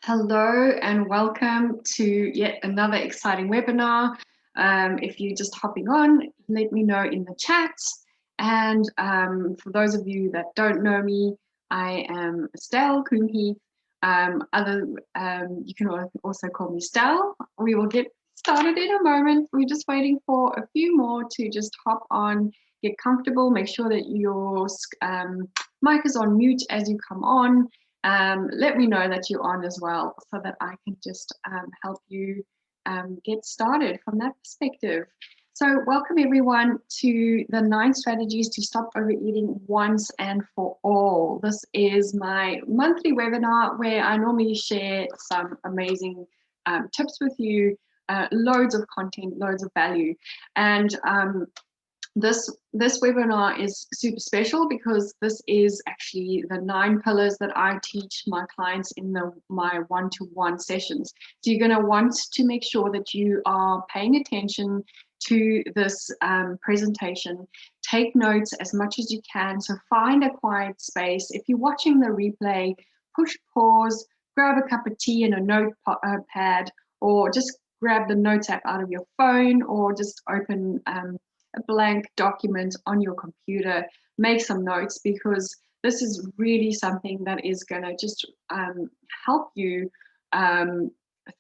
Hello and welcome to yet another exciting webinar. If you're just hopping on, let me know in the chat. And for those of you that don't know me, I am Estelle Coombe-Heath. You can also call me Stell. We will get started in a moment. We're just waiting for a few more to just hop on, get comfortable, make sure that your mic is on mute as you come on. Let me know that you're on as well so that I can just help you get started from that perspective. So welcome everyone to the 9 strategies to stop overeating once and for all. This is my monthly webinar where I normally share some amazing tips with you, loads of content, loads of value. And this webinar is super special because this is actually the 9 pillars that I teach my clients in my one-to-one sessions. So you're going to want to make sure that you are paying attention to this presentation. Take notes as much as you can. So find a quiet space. If you're watching the replay, push pause, grab a cup of tea and a notepad, or just grab the notes app out of your phone, or just open a blank document on your computer, make some notes, because this is really something that is going to just help you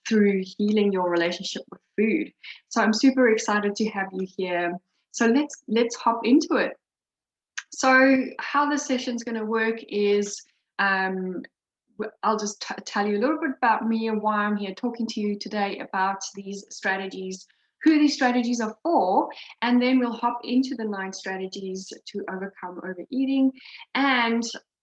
through healing your relationship with food. So I'm super excited to have you here. So let's hop into it. So how the session is going to work is I'll just tell you a little bit about me and why I'm here talking to you today about these strategies, who these strategies are for, and then we'll hop into the 9 strategies to overcome overeating. And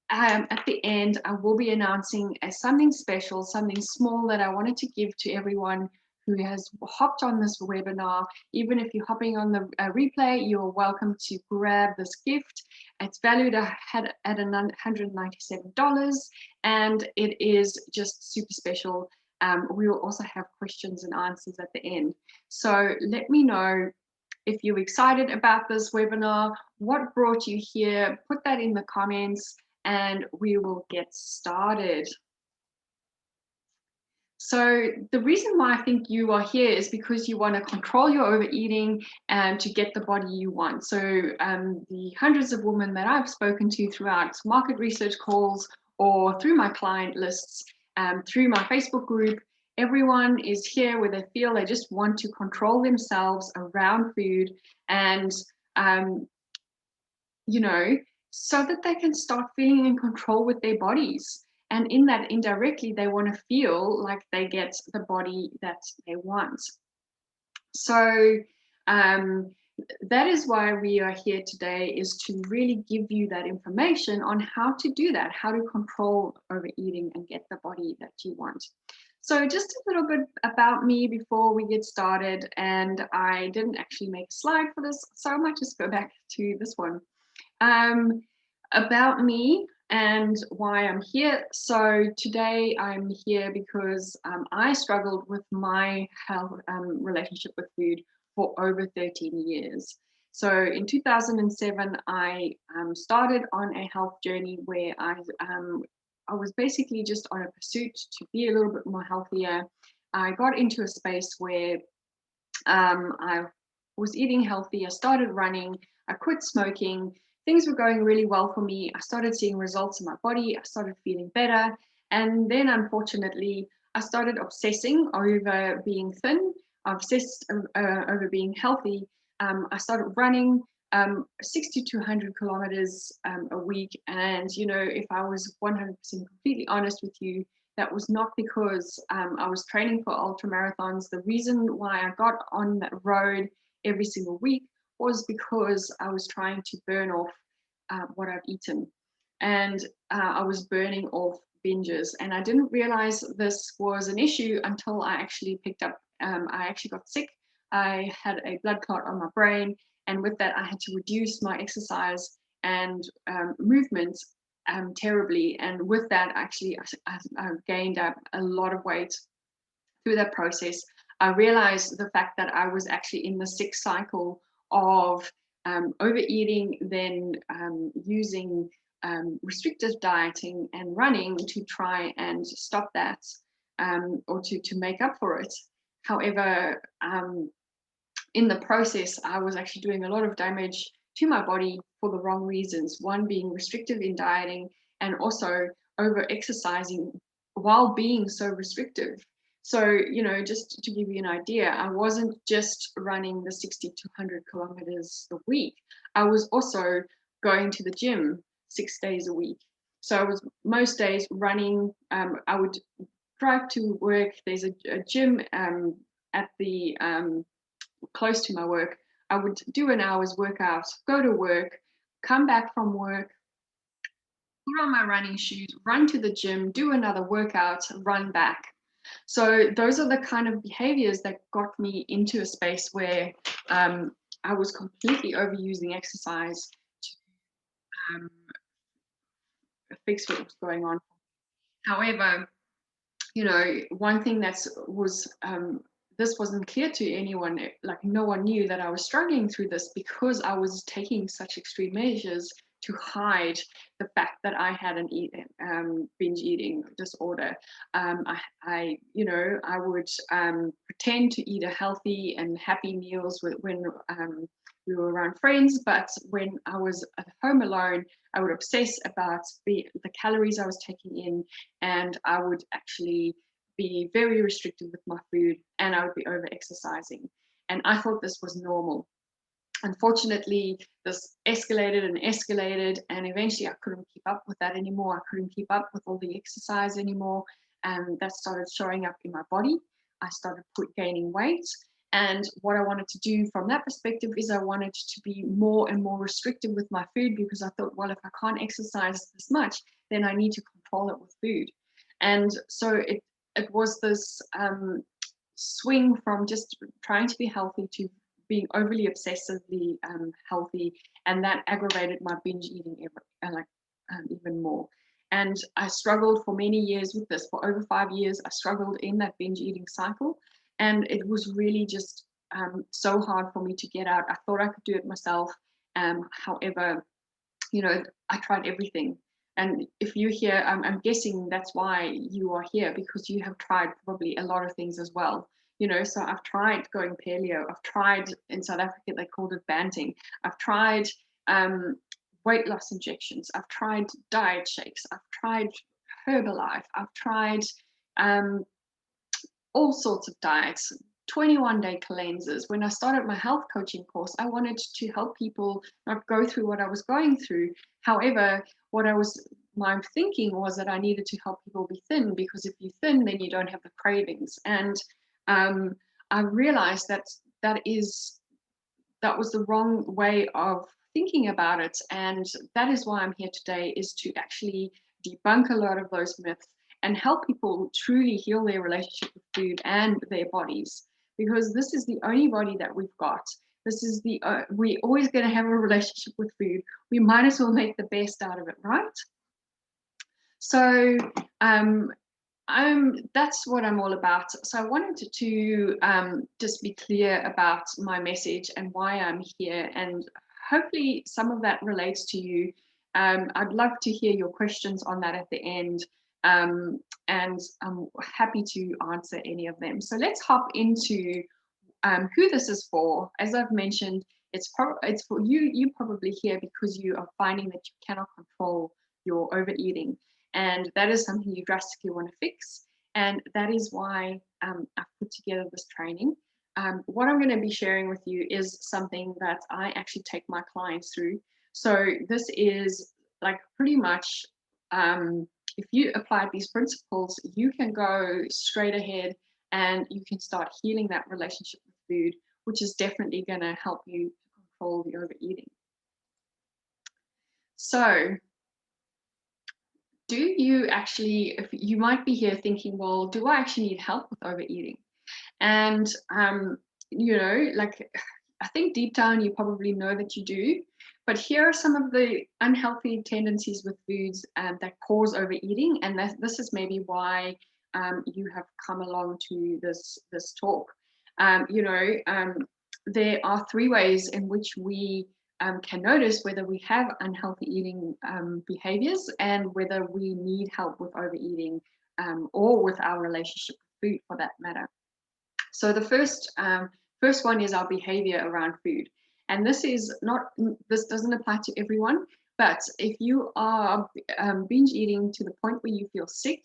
at the end, I will be announcing something special, something small that I wanted to give to everyone who has hopped on this webinar. Even if you're hopping on the replay, you're welcome to grab this gift. It's valued at $197, and it is just super special. We will also have questions and answers at the end. So let me know if you're excited about this webinar, what brought you here, put that in the comments, and we will get started. So the reason why I think you are here is because you want to control your overeating and to get the body you want. So the hundreds of women that I've spoken to throughout market research calls or through my client lists, through my Facebook group, everyone is here where they feel they just want to control themselves around food and, so that they can start feeling in control with their bodies. And in that, indirectly, they want to feel like they get the body that they want. So that is why we are here today, is to really give you that information on how to do that, how to control overeating and get the body that you want. So just a little bit about me before we get started. And I didn't actually make a slide for this, so I might just go back to this one. About me and why I'm here. So today I'm here because I struggled with my health relationship with food for over 13 years. So in 2007, I started on a health journey where I was basically just on a pursuit to be a little bit more healthier. I got into a space where I was eating healthy. I started running. I quit smoking. Things were going really well for me. I started seeing results in my body. I started feeling better. And then, unfortunately, I started obsessing over being thin, obsessed over being healthy. I started running 60 to 100 kilometers a week. And, if I was 100% completely honest with you, that was not because I was training for ultra marathons. The reason why I got on that road every single week was because I was trying to burn off what I've eaten. And I was burning off binges. And I didn't realize this was an issue until I actually I actually got sick. I had a blood clot on my brain. And with that, I had to reduce my exercise and movement terribly. And with that, actually, I gained up a lot of weight through that process. I realized the fact that I was actually in the sick cycle of overeating, then using restrictive dieting and running to try and stop that. or to make up for it. However, in the process, I was actually doing a lot of damage to my body for the wrong reasons. One being restrictive in dieting, and also over exercising while being so restrictive. So, just to give you an idea, I wasn't just running the 60 to 100 kilometers a week. I was also going to the gym 6 days a week. So I was most days running. I would drive to work. There's a gym at the close to my work. I would do an hour's workout, go to work, come back from work, put on my running shoes, run to the gym, do another workout, run back. So those are the kind of behaviors that got me into a space where I was completely overusing exercise to um, fix what was going on. However, one thing this wasn't clear to anyone, like no one knew that I was struggling through this because I was taking such extreme measures to hide the fact that I had an binge eating disorder. I would pretend to eat a healthy and happy meals when we were around friends, but when I was at home alone, I would obsess about the calories I was taking in, and I would actually be very restricted with my food, and I would be over exercising. And I thought this was normal. Unfortunately, this escalated and escalated, and eventually I couldn't keep up with that anymore. I couldn't keep up with all the exercise anymore, and that started showing up in my body. I started gaining weight. And what I wanted to do from that perspective is I wanted to be more and more restrictive with my food, because I thought, well, if I can't exercise this much, then I need to control it with food. And so it was this swing from just trying to be healthy to being overly obsessively healthy, and that aggravated my binge eating even more. And I struggled for many years with this. For over 5 years, I struggled in that binge eating cycle, and it was really just so hard for me to get out. I thought I could do it myself. However, I tried everything. And if you're here, I'm guessing that's why you are here, because you have tried probably a lot of things as well. So I've tried going paleo. I've tried, in South Africa, they called it banting. I've tried weight loss injections. I've tried diet shakes. I've tried Herbalife. I've tried all sorts of diets, 21-day cleanses. When I started my health coaching course, I wanted to help people not go through what I was going through. However, my thinking was that I needed to help people be thin, because if you're thin, then you don't have the cravings. And I realized that was the wrong way of thinking about it. And that is why I'm here today, is to actually debunk a lot of those myths and help people truly heal their relationship with food and their bodies, because this is the only body that we've got. We're always going to have a relationship with food. We might as well make the best out of it, right? So that's what I'm all about. So I wanted to just be clear about my message and why I'm here, and hopefully some of that relates to you. I'd love to hear your questions on that at the end, and I'm happy to answer any of them. So let's hop into who this is for. As I've mentioned, it's for you. You probably here because you are finding that you cannot control your overeating, and that is something you drastically want to fix. And that is why I've put together this training. What I'm going to be sharing with you is something that I actually take my clients through. So this is like pretty much, if you apply these principles, you can go straight ahead and you can start healing that relationship with food, which is definitely going to help you control the overeating. So do you actually, if you might be here thinking, well, do I actually need help with overeating? And I think deep down you probably know that you do, but here are some of the unhealthy tendencies with foods that cause overeating, and this is maybe why you have come along to this talk. There are 3 ways in which we can notice whether we have unhealthy eating behaviors and whether we need help with overeating. or with our relationship with food for that matter. So the first one is our behavior around food. And this doesn't apply to everyone, but if you are binge eating to the point where you feel sick,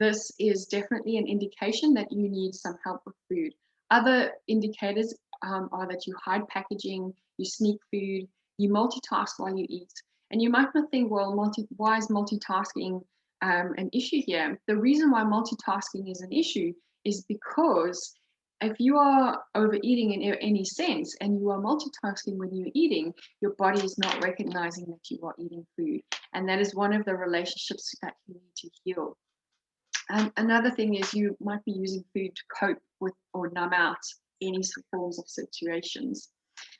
this is definitely an indication that you need some help with food. Other indicators are that you hide packaging, you sneak food, you multitask while you eat. And you might not think, well, why is multitasking an issue here? The reason why multitasking is an issue is because if you are overeating in any sense and you are multitasking when you're eating, your body is not recognizing that you are eating food. And that is one of the relationships that you need to heal. Another thing is you might be using food to cope with or numb out any forms of situations.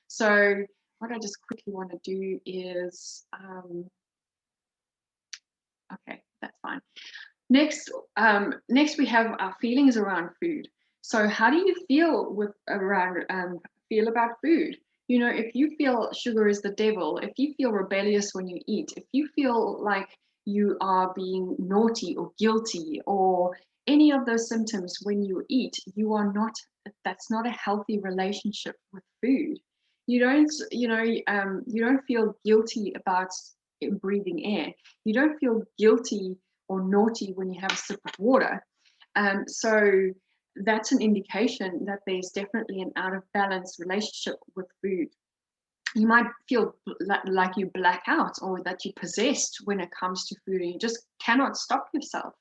So what I just quickly want to do is, okay, that's fine. Next we have our feelings around food. So how do you feel feel about food? You know, if you feel sugar is the devil, if you feel rebellious when you eat, if you feel like you are being naughty or guilty or any of those symptoms when you eat, that's not a healthy relationship with food. You don't feel guilty about breathing air. You don't feel guilty or naughty when you have a sip of water. So that's an indication that there's definitely an out of balance relationship with food. You might feel like you black out or that you're possessed when it comes to food and you just cannot stop yourself.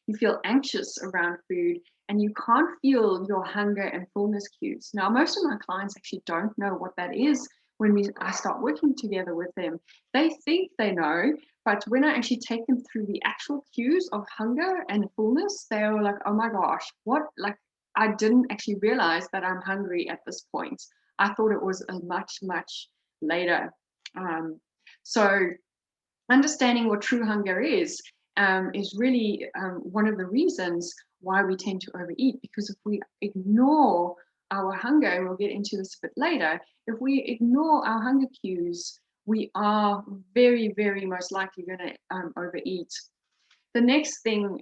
You feel anxious around food and you can't feel your hunger and fullness cues. Now, most of my clients actually don't know what that is when I start working together with them. They think they know, but when I actually take them through the actual cues of hunger and fullness, they're like, oh my gosh, what? Like, I didn't actually realize that I'm hungry at this point. I thought it was a much, much later. So understanding what true hunger is really one of the reasons why we tend to overeat, because if we ignore our hunger, and we'll get into this a bit later, if we ignore our hunger cues, we are very, very most likely going to overeat. The next thing,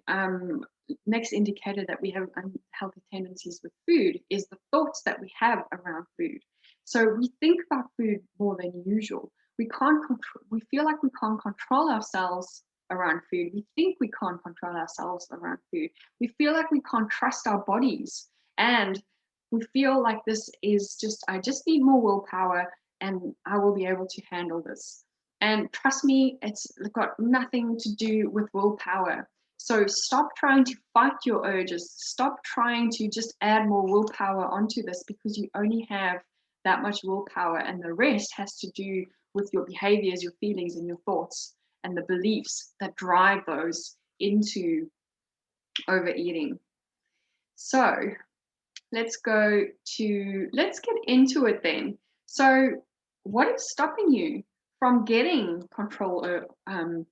next indicator that we have unhealthy tendencies with food is the thoughts that we have around food. So we think about food more than usual. We feel like we can't control ourselves around food. We think we can't control ourselves around food. We feel like we can't trust our bodies. And we feel like this is I just need more willpower and I will be able to handle this. And trust me, it's got nothing to do with willpower. So stop trying to fight your urges. Stop trying to just add more willpower onto this, because you only have that much willpower, and the rest has to do with your behaviors, your feelings, and your thoughts, and the beliefs that drive those into overeating. So let's get into it then. So what is stopping you from getting control around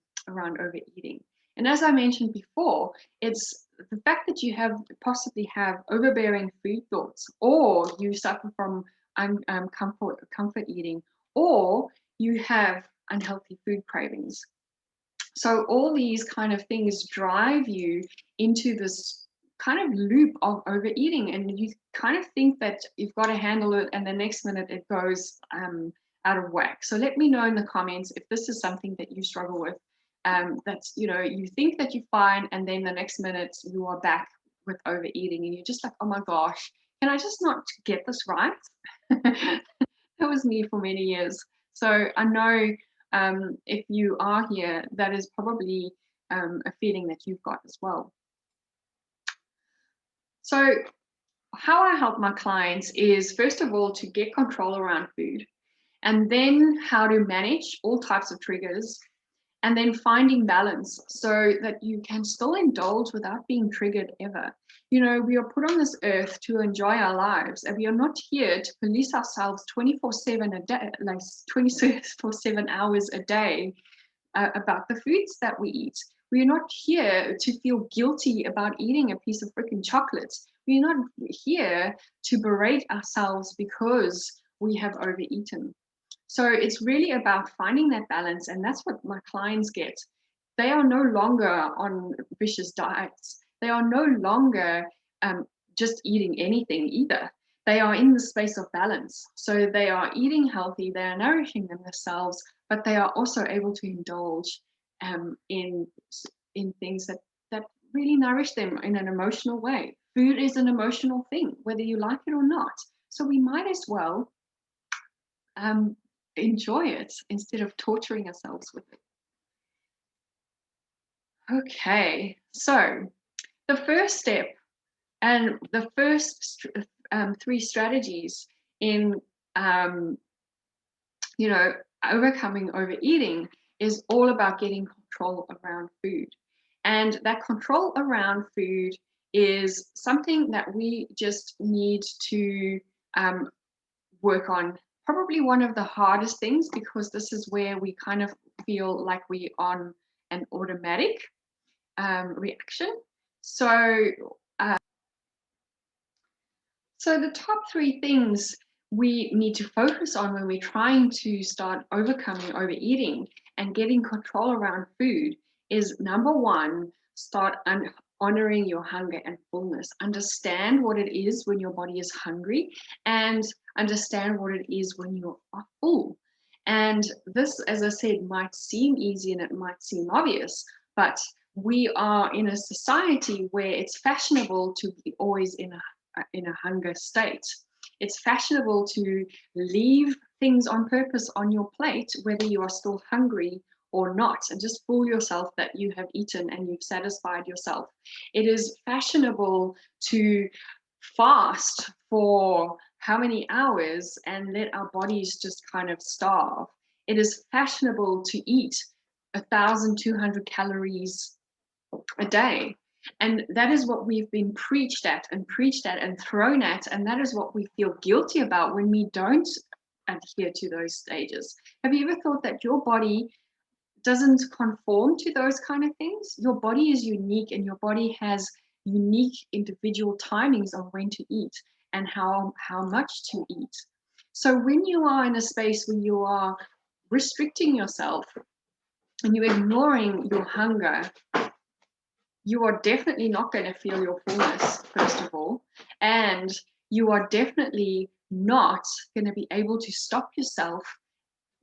overeating? And as I mentioned before, it's the fact that you possibly have overbearing food thoughts, or you suffer from comfort eating, or you have unhealthy food cravings. So all these kind of things drive you into this kind of loop of overeating, and you kind of think that you've got to handle it, and the next minute it goes out of whack. So let me know in the comments if this is something that you struggle with. That's, you think that you're fine, and then the next minute you are back with overeating, and you're just like, oh my gosh, can I just not get this right? That was me for many years. So I know if you are here, that is probably a feeling that you've got as well. So how I help my clients is, first of all, to get control around food, and then how to manage all types of triggers, and then finding balance so that you can still indulge without being triggered ever. We are put on this earth to enjoy our lives, and we are not here to police ourselves 24/7 a day, like 24/7 hours a day about the foods that we eat. We are not here to feel guilty about eating a piece of freaking chocolate. We are not here to berate ourselves because we have overeaten. So it's really about finding that balance, and that's what my clients get. They are no longer on vicious diets. They are no longer just eating anything either. They are in the space of balance. So they are eating healthy, they are nourishing themselves, but they are also able to indulge in things that really nourish them in an emotional way. Food is an emotional thing, whether you like it or not. So we might as well enjoy it instead of torturing ourselves with it. Okay, so the first step and the first three strategies in overcoming overeating is all about getting control around food. And that control around food is something that we just need to work on. Probably one of the hardest things, because this is where we kind of feel like we're on an automatic reaction. So the top three things we need to focus on when we're trying to start overcoming overeating and getting control around food is, number one, start honoring your hunger and fullness. Understand what it is when your body is hungry, and understand what it is when you are full. And this, as I said, might seem easy and it might seem obvious, but we are in a society where it's fashionable to be always in a hunger state. It's fashionable to leave things on purpose on your plate, whether you are still hungry or not, and just fool yourself that you have eaten and you've satisfied yourself. It is fashionable to fast for how many hours and let our bodies just kind of starve. It is fashionable to eat 1,200 calories a day. And that is what we've been preached at and thrown at. And that is what we feel guilty about when we don't adhere to those stages. Have you ever thought that your body doesn't conform to those kind of things? Your body is unique, and your body has unique individual timings of when to eat and how much to eat. So when you are in a space where you are restricting yourself and you're ignoring your hunger, you are definitely not going to feel your fullness, first of all. And you are definitely not going to be able to stop yourself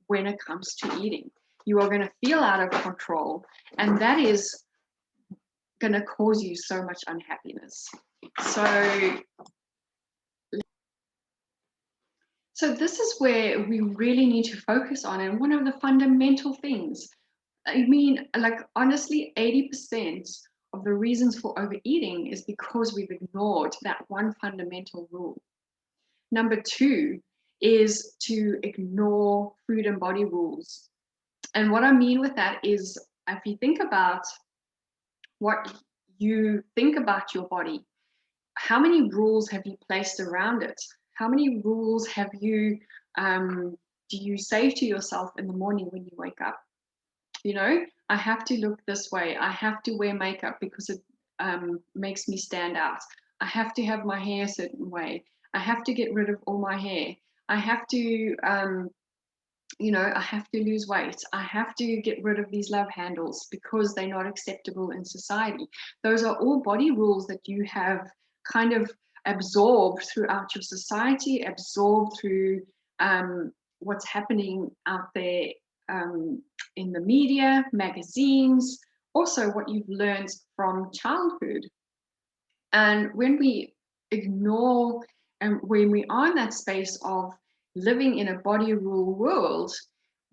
when it comes to eating. You are going to feel out of control, and that is going to cause you so much unhappiness. So this is where we really need to focus on, and one of the fundamental things. I mean, like, honestly, 80% of the reasons for overeating is because we've ignored that one fundamental rule. Number two is to ignore food and body rules. And what I mean with that is, if you think about what you think about your body, how many rules have you placed around it? How many rules have you, do you say to yourself in the morning when you wake up? You know, I have to look this way. I have to wear makeup because it makes me stand out. I have to have my hair a certain way. I have to get rid of all my hair. I have to, I have to lose weight. I have to get rid of these love handles because they're not acceptable in society. Those are all body rules that you have kind of absorbed throughout your society, absorbed through what's happening out there in the media, magazines, also what you've learned from childhood. And when we ignore, and when we are in that space of living in a body rule world,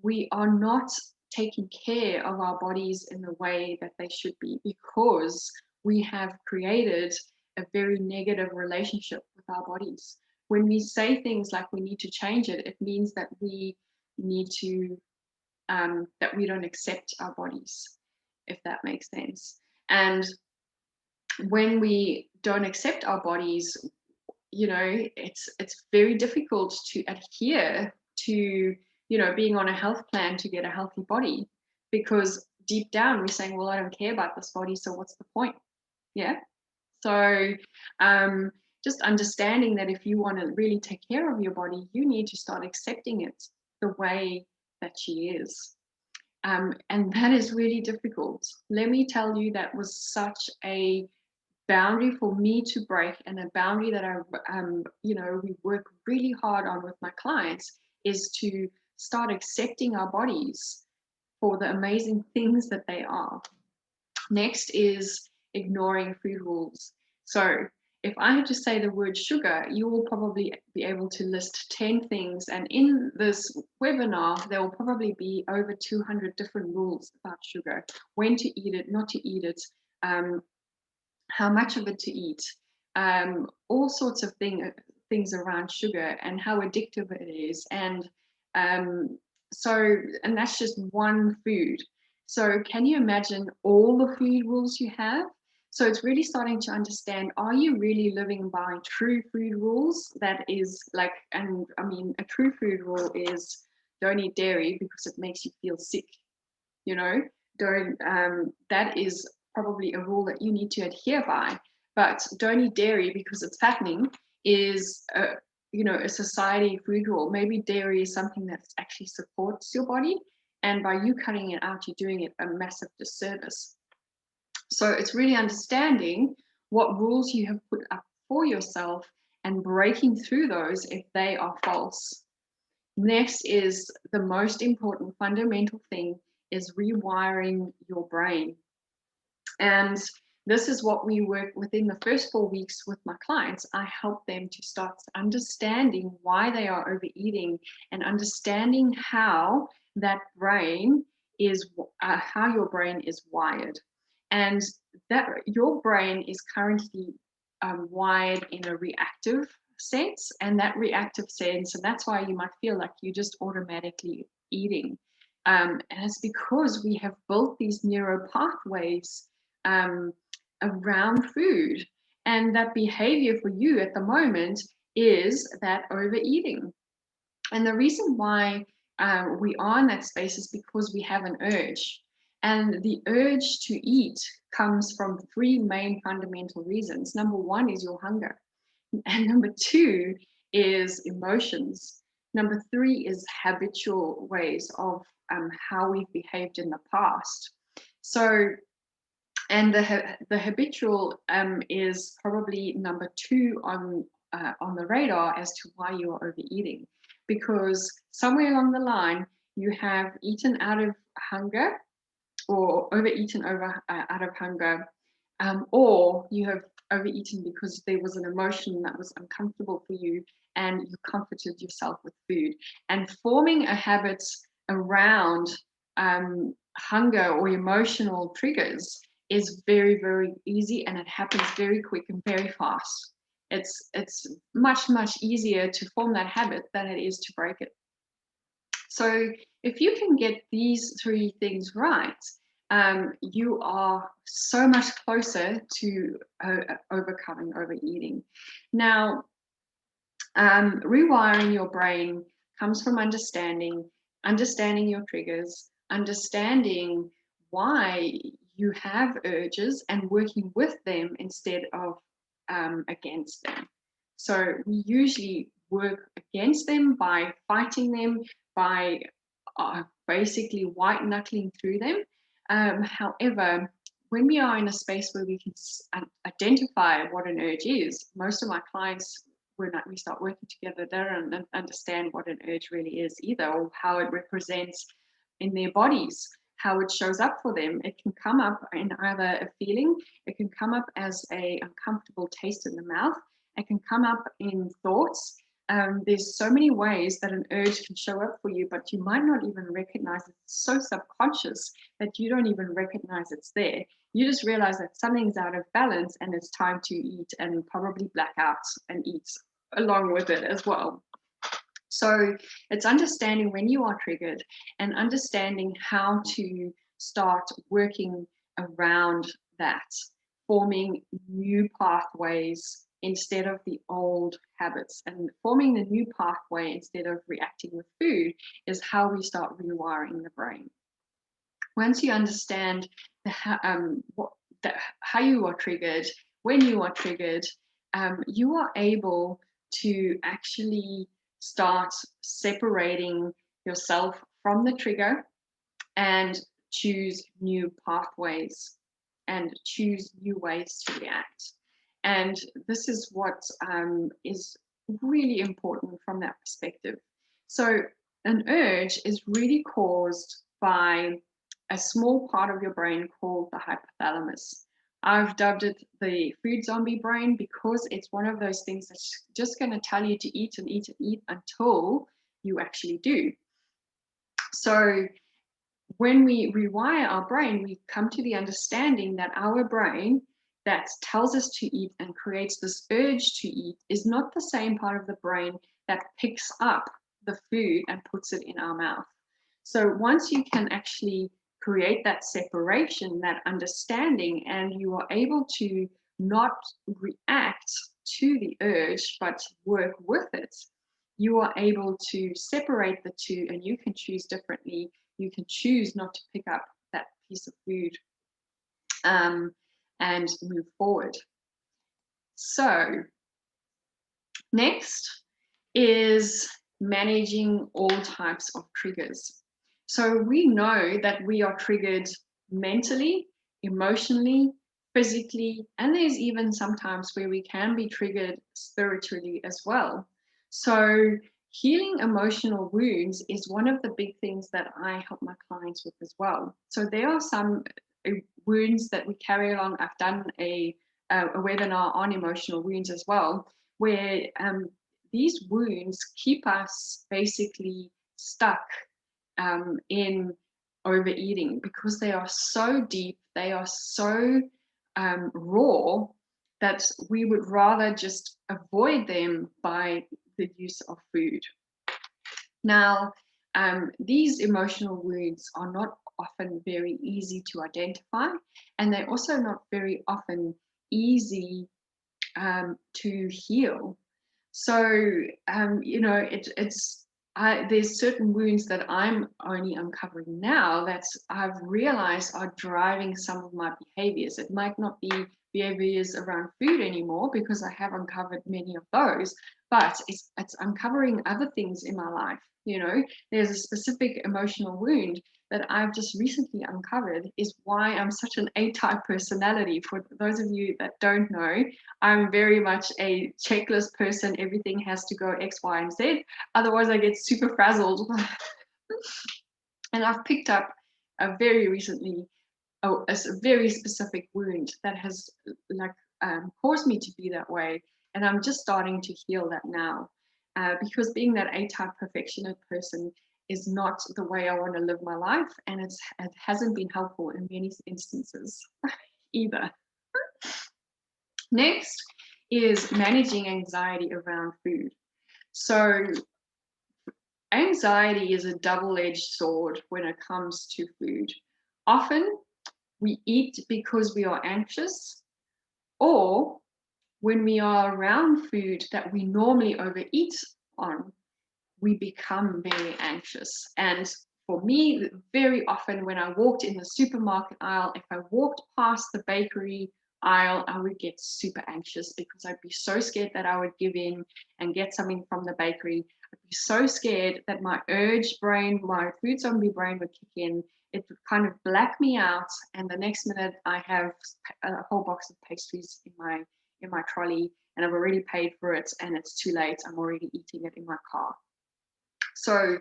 we are not taking care of our bodies in the way that they should be, because we have created a very negative relationship with our bodies. When we say things like we need to change it, it means that we need to that we don't accept our bodies, if that makes sense. And when we don't accept our bodies, it's very difficult to adhere to, being on a health plan to get a healthy body, because deep down we're saying, well, I don't care about this body, so what's the point? Yeah. So just understanding that if you want to really take care of your body, you need to start accepting it the way that she is. And that is really difficult. Let me tell you, that was such a boundary for me to break, and a boundary that we work really hard on with my clients, is to start accepting our bodies for the amazing things that they are. Next is ignoring food rules. So if I had to say the word sugar, you will probably be able to list 10 things. And in this webinar, there will probably be over 200 different rules about sugar: when to eat it, not to eat it, how much of it to eat, all sorts of things around sugar and how addictive it is. And and that's just one food. So can you imagine all the food rules you have? So it's really starting to understand, are you really living by true food rules? That is like, and I mean, a true food rule is don't eat dairy because it makes you feel sick. You know, don't, that is probably a rule that you need to adhere by. But don't eat dairy because it's fattening is a society food rule. Maybe dairy is something that actually supports your body, and by you cutting it out, you're doing it a massive disservice. So it's really understanding what rules you have put up for yourself and breaking through those if they are false. Next is the most important fundamental thing, is rewiring your brain. And this is what we work within the first 4 weeks with my clients. I help them to start understanding why they are overeating and understanding how that brain is, how your brain is wired. And that your brain is currently wired in a reactive sense, and that reactive sense, and that's why you might feel like you're just automatically eating. And it's because we have built these neural pathways around food, and that behavior for you at the moment is that overeating. And the reason why we are in that space is because we have an urge, and the urge to eat comes from 3 main fundamental reasons. Number 1 is your hunger, and number 2 is emotions. Number 3 is habitual ways of how we've behaved in the past. So, and the habitual is probably number 2 on the radar as to why you are overeating, because somewhere along the line you have eaten out of hunger, or overeaten out of hunger, or you have overeaten because there was an emotion that was uncomfortable for you and you comforted yourself with food. And forming a habit around hunger or emotional triggers is very, very easy, and it happens very quick and very fast. It's much easier to form that habit than it is to break it. So if you can get these 3 things right, you are so much closer to overcoming overeating. Now, rewiring your brain comes from understanding your triggers, understanding why you have urges, and working with them instead of against them. So we usually work against them by fighting them, by basically white knuckling through them. However, when we are in a space where we can identify what an urge is, most of my clients, when we start working together, they don't understand what an urge really is either, or how it represents in their bodies, how it shows up for them. It can come up in either a feeling, it can come up as a uncomfortable taste in the mouth, it can come up in thoughts. There's so many ways that an urge can show up for you, but you might not even recognize it. It's so subconscious that you don't even recognize it's there. You just realize that something's out of balance and it's time to eat, and probably black out and eat along with it as well. So it's understanding when you are triggered and understanding how to start working around that, forming new pathways instead of the old habits. And forming the new pathway instead of reacting with food is how we start rewiring the brain. Once you understand how you are triggered, when you are triggered, you are able to actually start separating yourself from the trigger and choose new pathways and choose new ways to react. And this is what is really important from that perspective. So an urge is really caused by a small part of your brain called the hypothalamus. I've dubbed it the food zombie brain because it's one of those things that's just going to tell you to eat and eat and eat until you actually do. So when we rewire our brain, we come to the understanding that our brain that tells us to eat and creates this urge to eat is not the same part of the brain that picks up the food and puts it in our mouth. So once you can actually create that separation, that understanding, and you are able to not react to the urge, but work with it, you are able to separate the two and you can choose differently. You can choose not to pick up that piece of food and move forward. So next is managing all types of triggers. So we know that we are triggered mentally, emotionally, physically, and there's even sometimes where we can be triggered spiritually as well. So healing emotional wounds is one of the big things that I help my clients with as well. So there are some wounds that we carry along. I've done a webinar on emotional wounds as well, where these wounds keep us basically stuck in overeating because they are so deep, they are so raw that we would rather just avoid them by the use of food. Now, these emotional wounds are not often very easy to identify, and they're also not very often easy to heal. So, there's certain wounds that I'm only uncovering now that I've realized are driving some of my behaviors. It might not be behaviors around food anymore because I have uncovered many of those, but it's uncovering other things in my life. There's a specific emotional wound that I've just recently uncovered is why I'm such an A-type personality. For those of you that don't know, I'm very much a checklist person. Everything has to go X, Y, and Z. Otherwise, I get super frazzled. And I've picked up very recently a very specific wound that has caused me to be that way. And I'm just starting to heal that now. Because being that A-type perfectionist person is not the way I want to live my life. And it hasn't been helpful in many instances either. Next is managing anxiety around food. So anxiety is a double-edged sword when it comes to food. Often we eat because we are anxious, or when we are around food that we normally overeat on, we become very anxious. And for me, very often when I walked in the supermarket aisle, if I walked past the bakery aisle, I would get super anxious because I'd be so scared that I would give in and get something from the bakery. I'd be so scared that my urge brain, my food zombie brain would kick in. It would kind of black me out, and the next minute I have a whole box of pastries in my trolley, and I've already paid for it, and it's too late. I'm already eating it in my car. So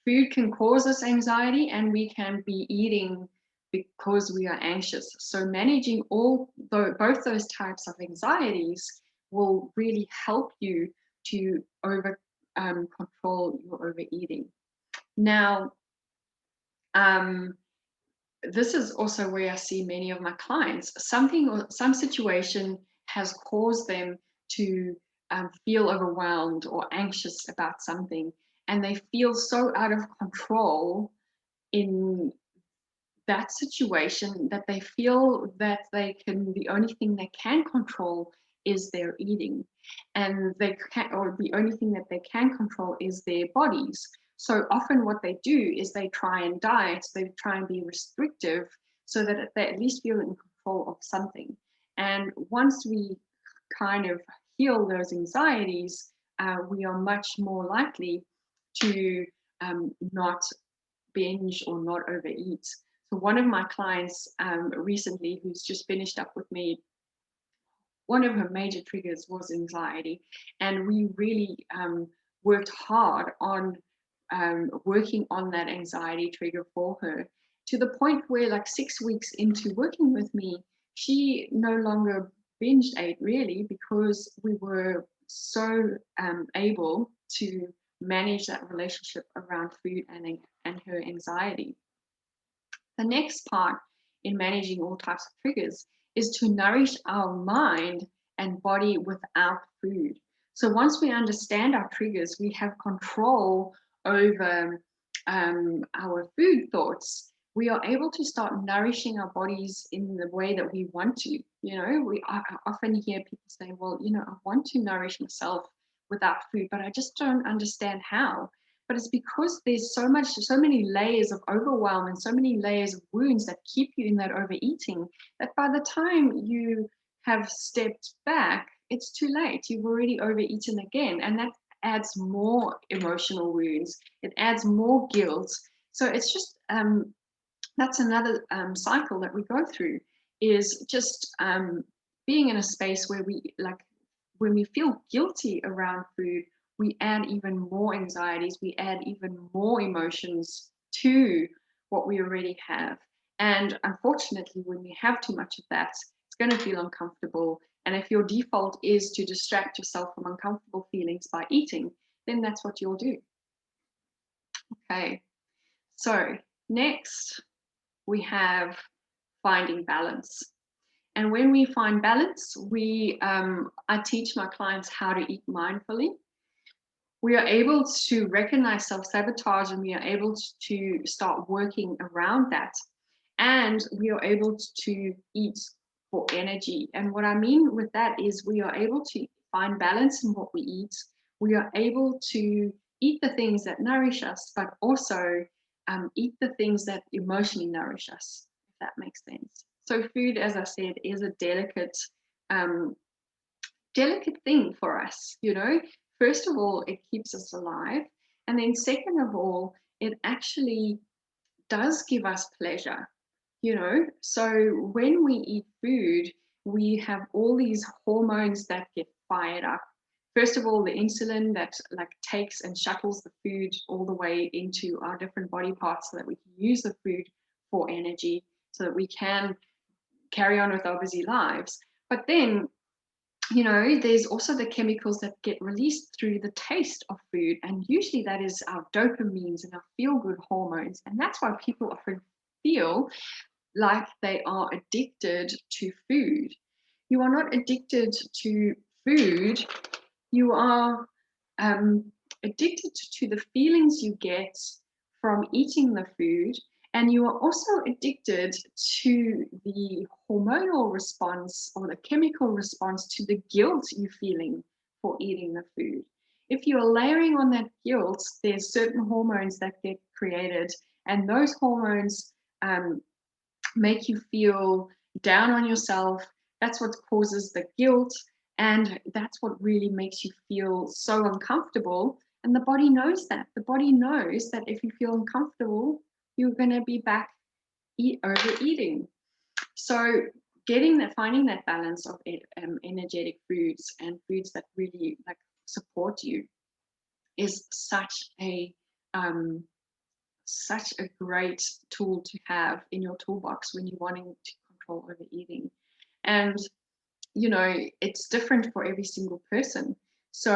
food can cause us anxiety, and we can be eating because we are anxious. So managing both those types of anxieties will really help you to control your overeating. Now, this is also where I see many of my clients, some situation has caused them to feel overwhelmed or anxious about something, and they feel so out of control in that situation that they feel that the only thing they can control is their eating, and the only thing that they can control is their bodies. So often what they do is they try and diet, they try and be restrictive so that they at least feel in control of something. And once we kind of heal those anxieties, we are much more likely to not binge or not overeat. So one of my clients recently, who's just finished up with me, one of her major triggers was anxiety, and we really worked hard on working on that anxiety trigger for her, to the point where, like 6 weeks into working with me, she no longer binged ate really, because we were so able to manage that relationship around food and her anxiety. The next part in managing all types of triggers is to nourish our mind and body without food. So once we understand our triggers, we have control over our food thoughts. We are able to start nourishing our bodies in the way that we want to. I often hear people say, well, I want to nourish myself without food, but I just don't understand how. But it's because there's so many layers of overwhelm and so many layers of wounds that keep you in that overeating, that by the time you have stepped back, it's too late. You've already overeaten again. And that adds more emotional wounds. It adds more guilt. So it's just, that's another cycle that we go through, is just being in a space where when we feel guilty around food, we add even more anxieties, we add even more emotions to what we already have. And unfortunately, when we have too much of that, it's going to feel uncomfortable. And if your default is to distract yourself from uncomfortable feelings by eating, then that's what you'll do. Okay, so next we have finding balance. And when we find balance, I teach my clients how to eat mindfully. We are able to recognize self-sabotage, and we are able to start working around that. And we are able to eat for energy. And what I mean with that is we are able to find balance in what we eat. We are able to eat the things that nourish us, but also eat the things that emotionally nourish us, if that makes sense. So food, as I said, is a um, delicate thing for us. First of all, it keeps us alive, and then second of all, it actually does give us pleasure. So when we eat food, we have all these hormones that get fired up. First of all, the insulin that takes and shuttles the food all the way into our different body parts, so that we can use the food for energy, so that we can carry on with our busy lives. But then, there's also the chemicals that get released through the taste of food. And usually that is our dopamines and our feel-good hormones. And that's why people often feel like they are addicted to food. You are not addicted to food. You are addicted to the feelings you get from eating the food. And you are also addicted to the hormonal response or the chemical response to the guilt you're feeling for eating the food. If you're layering on that guilt, there's certain hormones that get created, and those hormones make you feel down on yourself. That's what causes the guilt, and that's what really makes you feel so uncomfortable. And the body knows that. The body knows that if you feel uncomfortable, you're going to be back overeating. So finding that balance of energetic foods and foods that really support you is such a great tool to have in your toolbox when you're wanting to control overeating. And it's different for every single person. So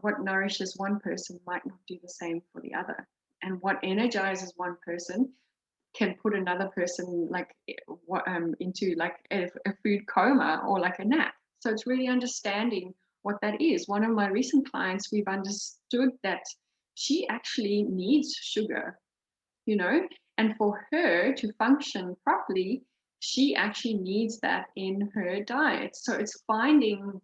what nourishes one person might not do the same for the other, and what energizes one person can put another person into a food coma or like a nap. So it's really understanding what that is. One of my recent clients, we've understood that she actually needs sugar, and for her to function properly, she actually needs that in her diet. So it's finding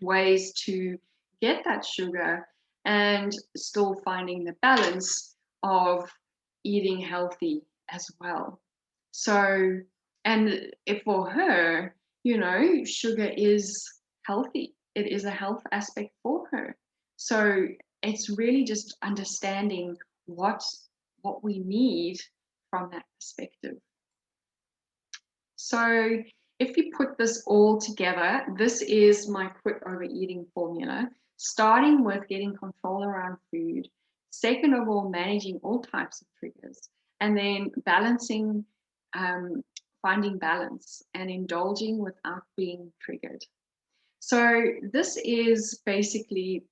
ways to get that sugar and still finding the balance of eating healthy as well. So, and if for her, sugar is healthy. It is a health aspect for her. So it's really just understanding what what we need from that perspective. So if you put this all together, this is my quit overeating formula, starting with getting control around food, second of all, managing all types of triggers, and then balancing, finding balance and indulging without being triggered. So this is basically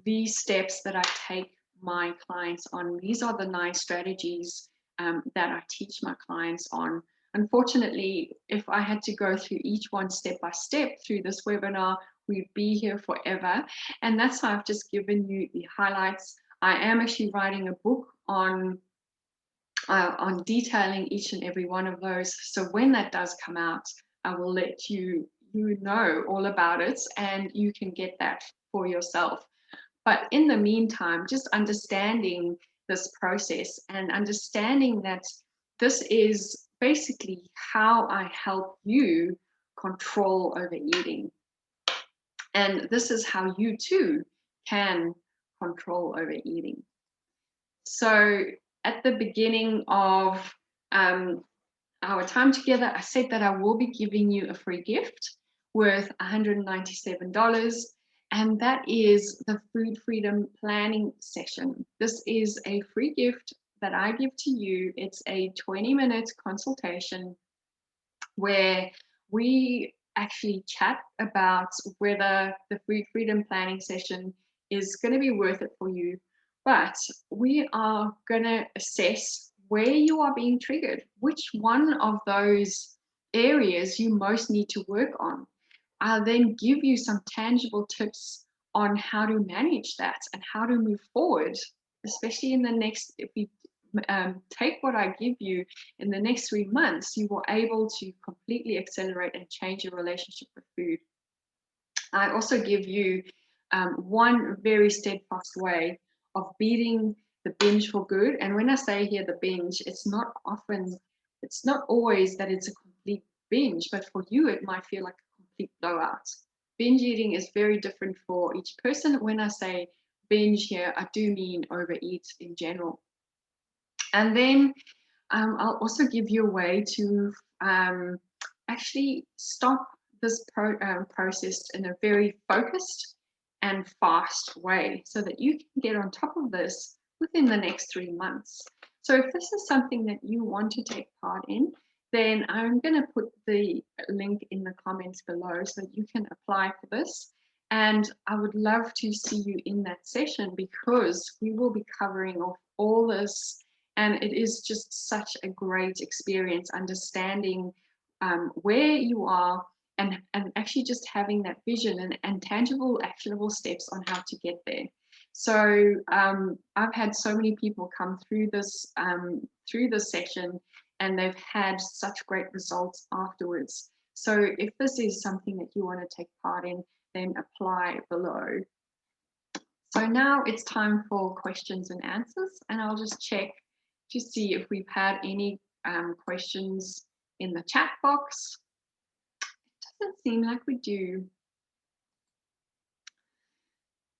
these steps that I take my clients on. These are the 9 strategies that I teach my clients on. Unfortunately, if I had to go through each one step by step through this webinar, we'd be here forever. And that's why I've just given you the highlights. I am actually writing a book on detailing each and every one of those. So when that does come out, I will let you know all about it, and you can get that for yourself. But in the meantime, just understanding this process and understanding that this is basically how I help you control overeating. And this is how you too can control overeating. So at the beginning of our time together, I said that I will be giving you a free gift worth $197. And that is the Food Freedom Planning Session. This is a free gift that I give to you. It's a 20-minute consultation where we actually chat about whether the Food Freedom Planning Session is going to be worth it for you. But we are going to assess where you are being triggered, which one of those areas you most need to work on. I'll then give you some tangible tips on how to manage that and how to move forward, especially in the next, if we take what I give you in the next 3 months, you will able to completely accelerate and change your relationship with food. I also give you one very steadfast way of beating the binge for good. And when I say here the binge, it's not always that it's a complete binge, but for you, it might feel like a complete blowout. Binge eating is very different for each person. When I say binge here, I do mean overeat in general. And then I'll also give you a way to actually stop this process in a very focused and fast way so that you can get on top of this within the next 3 months. So if this is something that you want to take part in, then I'm going to put the link in the comments below so that you can apply for this. And I would love to see you in that session because we will be covering off all this. And it is just such a great experience understanding where you are and actually just having that vision and tangible, actionable steps on how to get there. So I've had so many people come through this session and they've had such great results afterwards. So if this is something that you want to take part in, then apply below. So now it's time for questions and answers, and I'll just check to see if we've had any questions in the chat box. It doesn't seem like we do.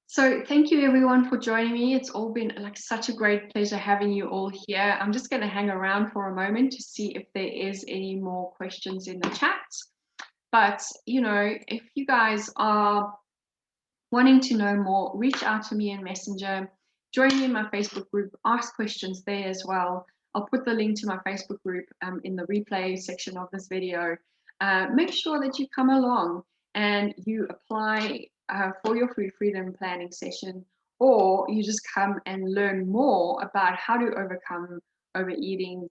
So thank you everyone for joining me. It's all been like such a great pleasure having you all here. I'm just going to hang around for a moment to see if there is any more questions in the chat. But, you know, if you guys are wanting to know more, reach out to me in Messenger, join me in my Facebook group, ask questions there as well. I'll put the link to my Facebook group in the replay section of this video. Make sure that you come along and you apply for your Food Freedom Planning Session, or you just come and learn more about how to overcome overeating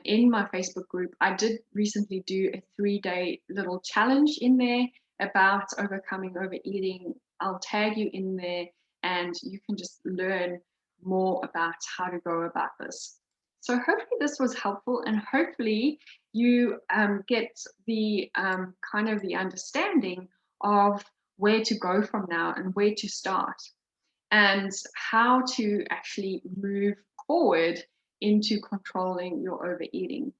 in my Facebook group. I did recently do a 3-day little challenge in there about overcoming overeating. I'll tag you in there and you can just learn more about how to go about this. So hopefully this was helpful, and hopefully you get the kind of the understanding of where to go from now and where to start and how to actually move forward into controlling your overeating.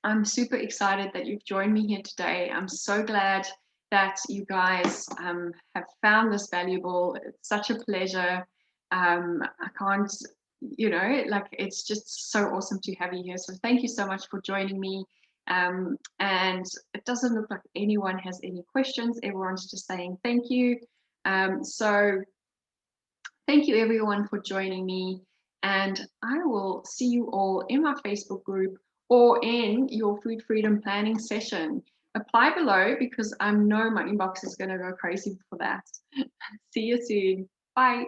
I'm super excited that you've joined me here today. I'm so glad that you guys have found this valuable. It's such a pleasure I can't, like, it's just so awesome to have you here. So thank you so much for joining me. And it doesn't look like anyone has any questions. Everyone's just saying thank you. So thank you everyone for joining me. And I will see you all in my Facebook group or in your food freedom planning session. Apply below because I know my inbox is going to go crazy for that. See you soon. Bye.